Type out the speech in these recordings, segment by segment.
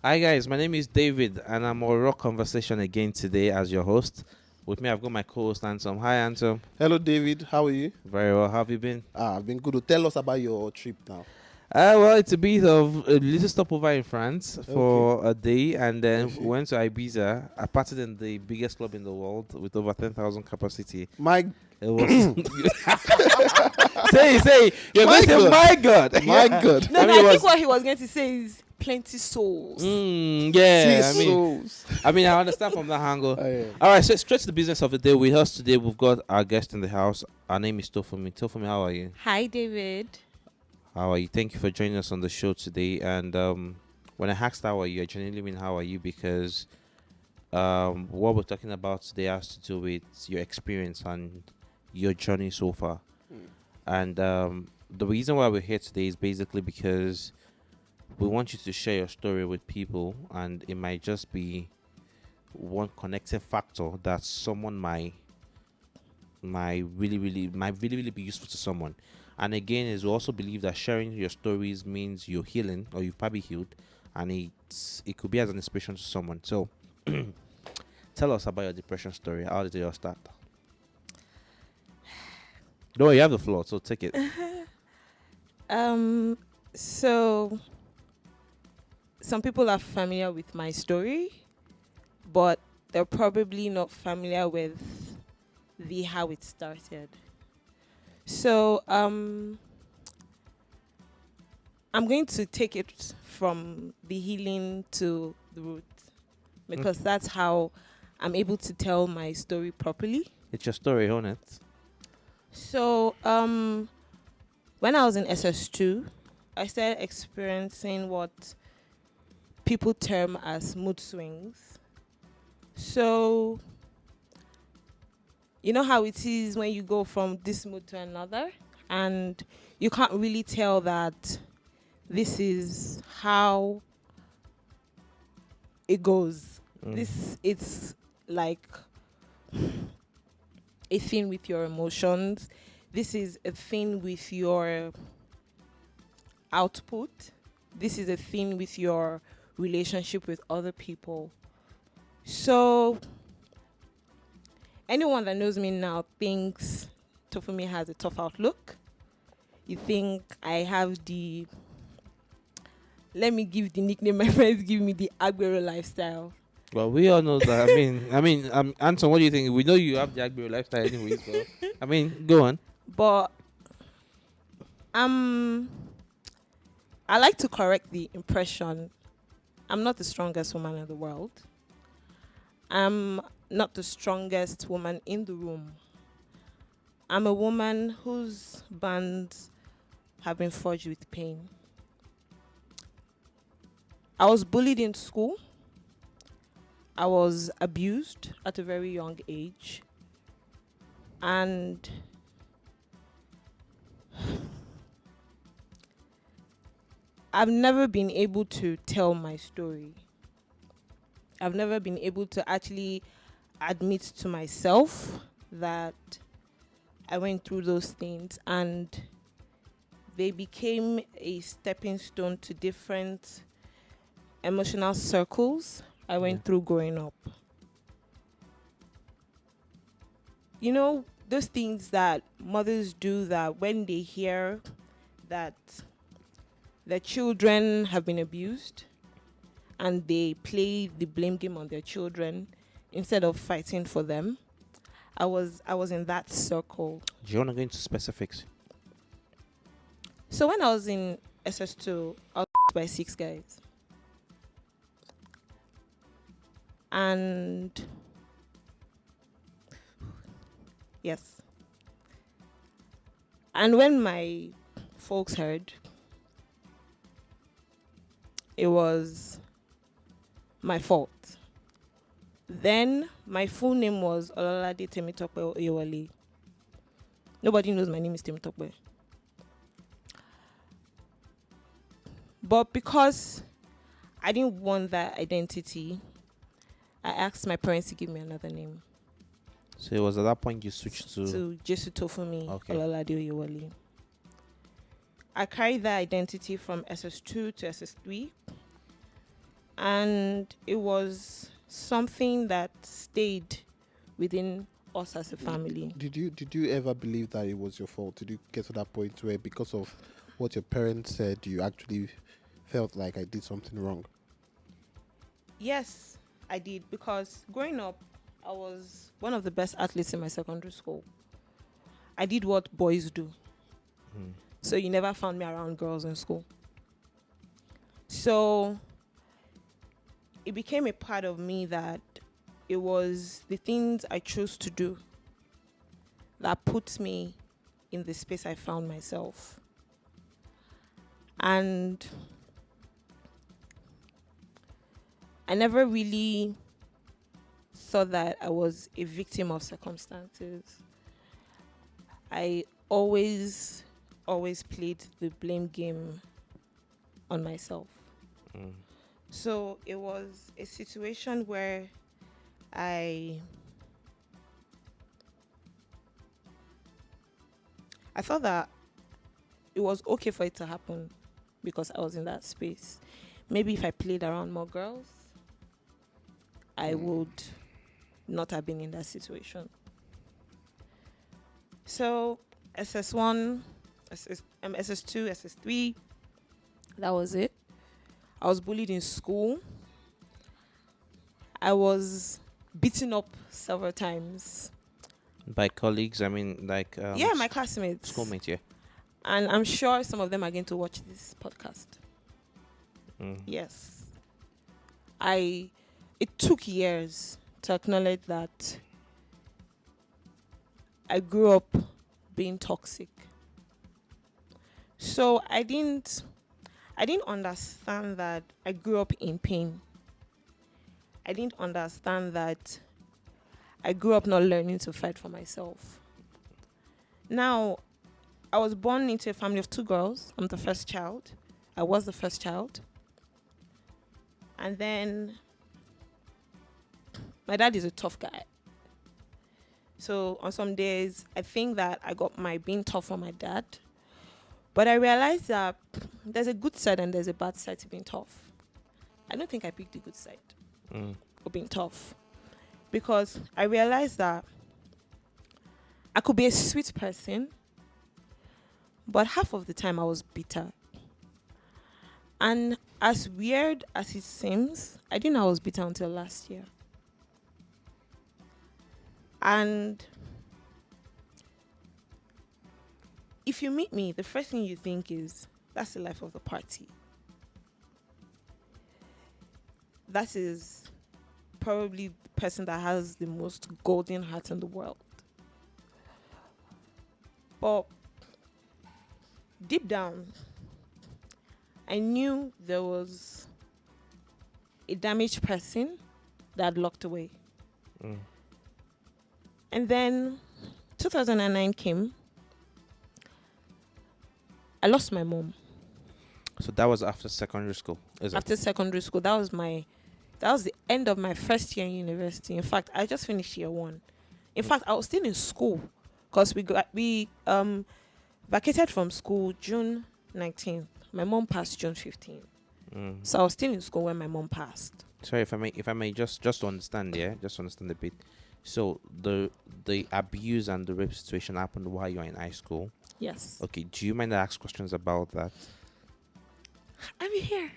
Hi guys, my name is David and I'm on Rock Conversation again today as your host. With me I've got my co-host Ansom. Hi Ansom. Hello, David. How are you? Very well, how have you been? I've been good. Tell us about your trip now. Well, it's a bit of a little stopover in France Okay. for a day and I then see. went to Ibiza. I partied in the biggest club in the world with over 10,000 capacity. My It was say you're my going to say God. my God. My God. No, I no, mean, I it think was what he was going to say is plenty souls. yeah, Six souls. I understand from that angle. Yeah. All right, so straight to the business of the day. With us today, we've got our guest in the house. Our name is Tofumi. Tofumi, how are you? Hi, David. How are you? Thank you for joining us on the show today. And when I asked how are you, I genuinely mean how are you because what we're talking about today has to do with your experience and your journey so far. And the reason why we're here today is basically because we want you to share your story with people, and it might just be one connecting factor that someone might really be useful to someone. And again, is we also believe that sharing your stories means you're healing or you've probably healed, and it could be as an inspiration to someone. So tell us about your depression story. How did it all start? No, you have the floor, so take it. So some people are familiar with my story, but they're probably not familiar with the how it started. So I'm going to take it from the healing to the root because Okay. that's how I'm able to tell my story properly. It's your story, own it. So when I was in SS2, I started experiencing what people term as mood swings. So, you know how it is when you go from this mood to another, and you can't really tell that this is how it goes. It's like a thing with your emotions. This is a thing with your output. This is a thing with your relationship with other people. So anyone that knows me now thinks Tofumi has a tough outlook. You think I have the, let me give the nickname my friends give me, the Agbero lifestyle. Well, we all know that. Anton, what do you think? We know you have the Agbero lifestyle anyways, but go on. But I like to correct the impression. I'm not the strongest woman in the world. I'm not the strongest woman in the room. I'm a woman whose bands have been forged with pain. I was bullied in school. I was abused at a very young age. And I've never been able to tell my story. I've never been able to actually admit to myself that I went through those things, and they became a stepping stone to different emotional circles I went through growing up. You know, those things that mothers do, that when they hear that their children have been abused and they play the blame game on their children instead of fighting for them. I was in that circle. Do you want to go into specifics? So when I was in SS2, I was by 6 guys. And yes. And when my folks heard, it was my fault. Then my full name was Olalade Temitope Oyewale. Nobody knows my name is Temitope. But because I didn't want that identity, I asked my parents to give me another name. So it was at that point you switched To Jesutofummi Okay. Olalade Oyewale. I carried that identity from SS2 to SS3. And it was something that stayed within us as a family. Did you ever believe that it was your fault? Did you get to that point where because of what your parents said, you actually felt like I did something wrong? Yes, I did, because growing up, I was one of the best athletes in my secondary school. I did what boys do. Mm. So you never found me around girls in school. So it became a part of me that it was the things I chose to do that put me in the space I found myself. And I never really thought that I was a victim of circumstances. I always played the blame game on myself. Mm. So it was a situation where I thought that it was okay for it to happen because I was in that space. Maybe if I played around more girls, I would not have been in that situation. So SS1, SS2, SS3, that was it. I was bullied in school. I was beaten up several times. By colleagues, I mean, like Yeah, my classmates. schoolmates, yeah. And I'm sure some of them are going to watch this podcast. Mm. Yes. It took years to acknowledge that I grew up being toxic. So I didn't understand that I grew up in pain. I didn't understand that I grew up not learning to fight for myself. Now, I was born into a family of 2 girls. I'm the first child. I was the first child. And then my dad is a tough guy. So on some days, I think that I got my being tough from my dad. But I realized that there's a good side and there's a bad side to being tough. I don't think I picked the good side of being tough. Because I realized that I could be a sweet person, but half of the time I was bitter. And as weird as it seems, I didn't know I was bitter until last year. And if you meet me, the first thing you think is, that's the life of the party. That is probably the person that has the most golden heart in the world. But deep down, I knew there was a damaged person that had locked away. Mm. And then 2009 came. I lost my mom. So that was after secondary school, is it? After secondary school. That was the end of my first year in university. In fact, I just finished year 1. In fact, I was still in school because we vacated from school June 19th. My mom passed June 15th. Mm. So I was still in school when my mom passed. Sorry, if I may just to understand, yeah, just to understand a bit. So the abuse and the rape situation happened while you were in high school. Yes. Okay, do you mind to ask questions about that? I'm here.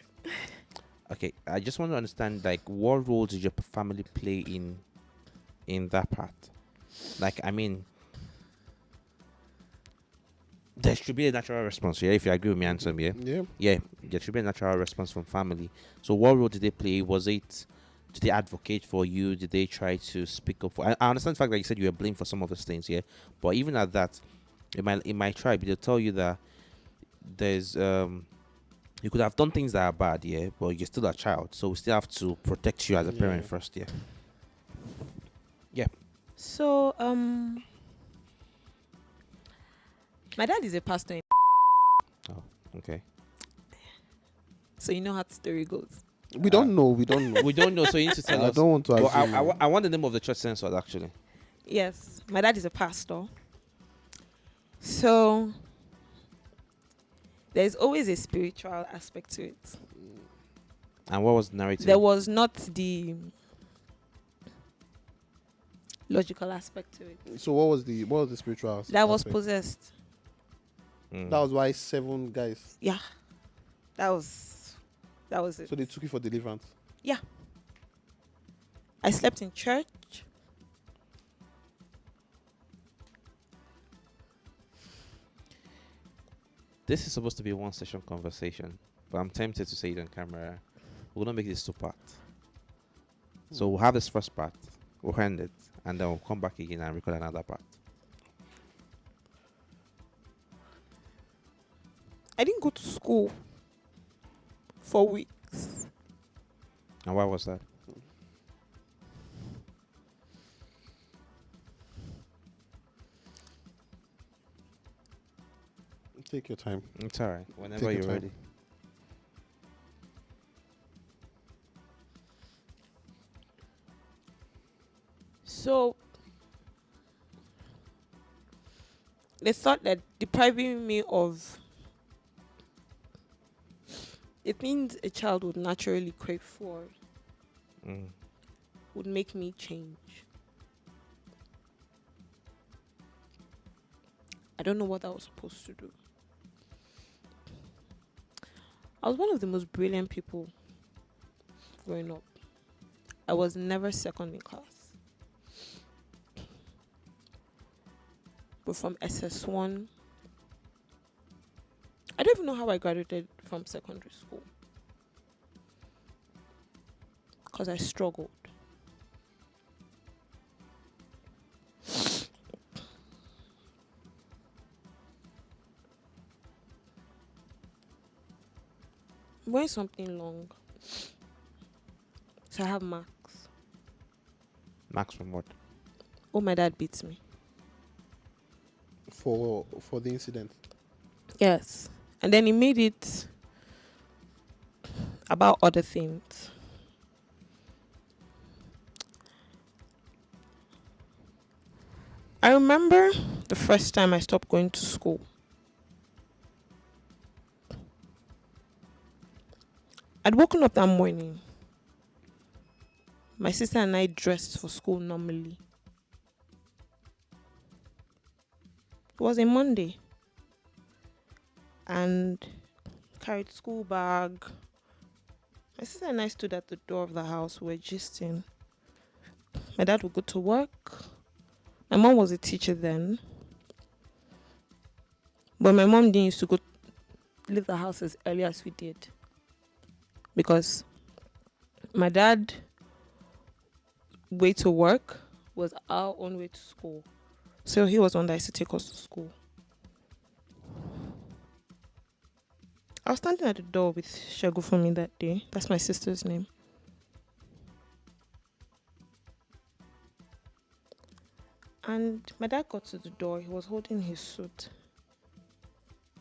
Okay, I just want to understand, like, what role did your family play in that part? Like, I mean, there should be a natural response, yeah. If you agree with me, answer me, yeah. Yeah, there should be a natural response from family. So, what role did they play? Did they advocate for you? Did they try to speak up for? I understand the fact that you said you were blamed for some of those things, yeah. But even at that, in my tribe, they'll tell you that there's you could have done things that are bad, yeah, but you're still a child, so we still have to protect you as a parent first, yeah. Yeah. So my dad is a pastor. Oh, okay. So you know how the story goes. We don't know. We don't know. We don't know, so you need to tell I us. don't want to But assume. I want the name of the church censored, actually. Yes, my dad is a pastor. So there's always a spiritual aspect to it. And what was the narrative? There was not the logical aspect to it. So what was the spiritual That was aspect? possessed. Mm. That was why 7 guys. Yeah. That was it. So they took you for deliverance. I slept in church. This is supposed to be a one session conversation, but I'm tempted to say it on camera. We're gonna make this 2 parts. So we'll have this first part, we'll end it, and then we'll come back again and record another part. I didn't go to school for weeks. And why was that? Take your time. It's alright. Whenever Take your you're time. ready. So they thought that depriving me of the things a child would naturally crave for Mm. would make me change. I don't know what I was supposed to do. I was one of the most brilliant people growing up. I was never second in class. But from SS1, I don't even know how I graduated from secondary school. Because I struggled. I'm wearing something long. So I have marks. Max from what? Oh, my dad beats me. For the incident. Yes. And then he made it about other things. I remember the first time I stopped going to school. I'd woken up that morning. My sister and I dressed for school normally. It was a Monday. And carried school bag. My sister and I stood at the door of the house. We were gisting. My dad would go to work. My mom was a teacher then. But my mom didn't used to go leave the house as early as we did. Because my dad way to work was our own way to school. So he was the one that used to take us to school. I was standing at the door with Jesutofummi that day. That's my sister's name. And my dad got to the door. He was holding his suit.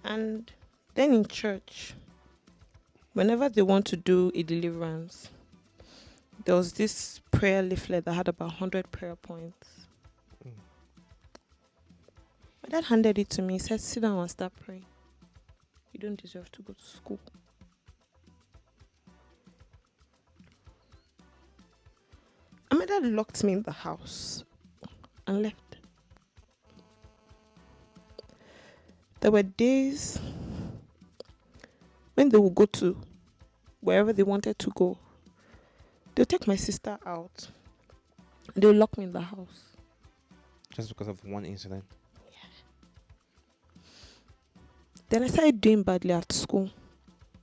And then in church, whenever they want to do a deliverance, there was this prayer leaflet that had about 100 prayer points. Mm. My dad handed it to me. He said, sit down and start praying. You don't deserve to go to school. And my dad locked me in the house and left. There were days when they would go to wherever they wanted to go. They'll take my sister out. They'll lock me in the house. Just because of one incident? Then I started doing badly at school.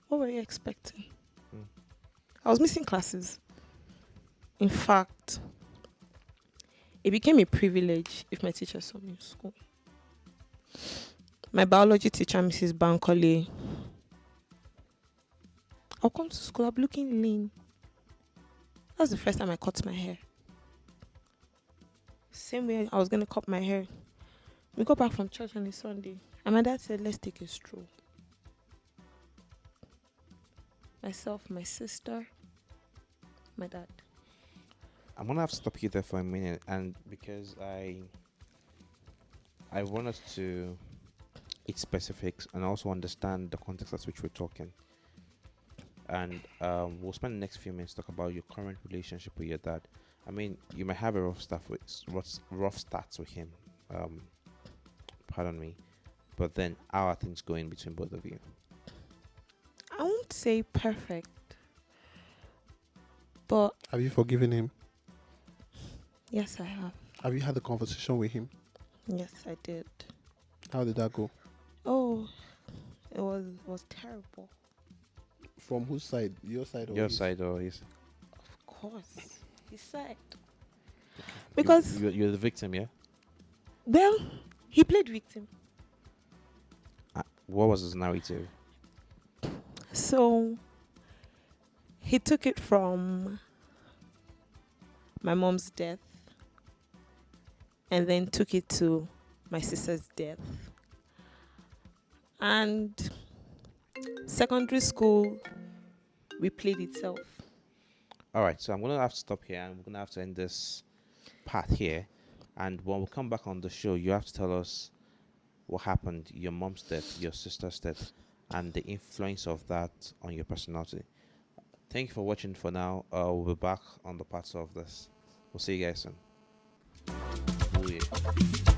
What were you expecting? Mm. I was missing classes. In fact, it became a privilege if my teacher saw me in school. My biology teacher, Mrs. Bankole, I'll come to school, I'll be looking lean. That was the first time I cut my hair. Same way I was going to cut my hair. We got back from church on a Sunday. And my dad said, let's take a stroll. Myself, my sister, my dad. I'm gonna have to stop you there for a minute, and because I want us to eat specifics and also understand the context at which we're talking. and we'll spend the next few minutes talk about your current relationship with your dad. I mean, you might have a rough starts with him. Um, pardon me, but then how are things going between both of you? I won't say perfect, but Have you forgiven him? yes, I have. Have you had a conversation with him? Yes, I did. How did that go? Oh, it was terrible. From whose side? Your side or Your his? side or his? Of course, he said You, because you're the victim, yeah. well, he played victim. What was his narrative? So he took it from my mom's death and then took it to my sister's death. And secondary school replayed itself. All right, so I'm gonna have to stop here, and we're gonna have to end this part here. And when we come back on the show, you have to tell us what happened, your mom's death, your sister's death, and the influence of that on your personality. Thank you for watching for now. We'll be back on the part 2 of this. We'll see you guys soon. Oh, yeah.